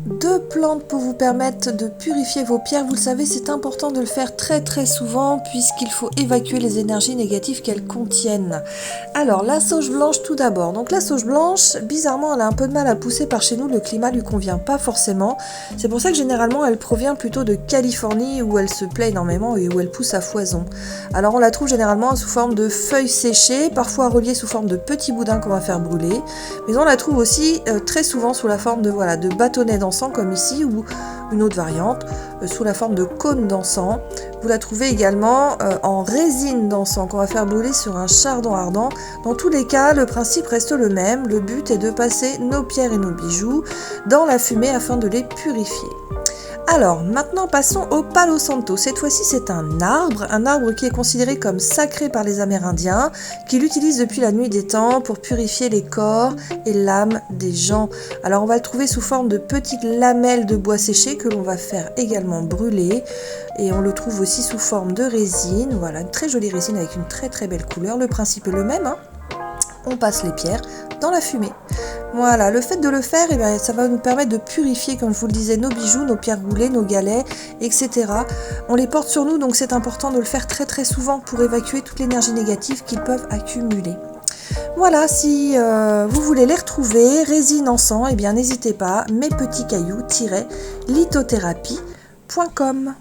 2 plantes pour vous permettre de purifier vos pierres. Vous le savez, c'est important de le faire très souvent puisqu'il faut évacuer les énergies négatives qu'elles contiennent. Alors, la sauge blanche tout d'abord. Donc la sauge blanche, bizarrement, elle a un peu de mal à pousser par chez nous. Le climat lui convient pas forcément. C'est pour ça que généralement, elle provient plutôt de Californie où elle se plaît énormément et où elle pousse à foison. Alors, on la trouve généralement sous forme de feuilles séchées, parfois reliées sous forme de petits boudins qu'on va faire brûler. Mais on la trouve aussi très souvent sous la forme de bâtonnets d'encens comme ici, ou une autre variante sous la forme de cônes d'encens. Vous la trouvez également en résine d'encens qu'on va faire brûler sur un chardon ardent. Dans tous les cas, le principe reste le même. Le but est de passer nos pierres et nos bijoux dans la fumée afin de les purifier. Alors, maintenant passons au Palo Santo. Cette fois-ci, c'est un arbre qui est considéré comme sacré par les Amérindiens, qui l'utilisent depuis la nuit des temps pour purifier les corps et l'âme des gens. Alors, on va le trouver sous forme de petites lamelles de bois séché que l'on va faire également brûler. Et on le trouve aussi sous forme de résine. Voilà, une très jolie résine avec une très belle couleur. Le principe est le même, hein. On passe les pierres dans la fumée. Voilà, le fait de le faire, ça va nous permettre de purifier, comme je vous le disais, nos bijoux, nos pierres roulées, nos galets, etc. On les porte sur nous, donc c'est important de le faire très souvent pour évacuer toute l'énergie négative qu'ils peuvent accumuler. Voilà, si vous voulez les retrouver, résine, encens, n'hésitez pas, mes petits cailloux-lithothérapie.com.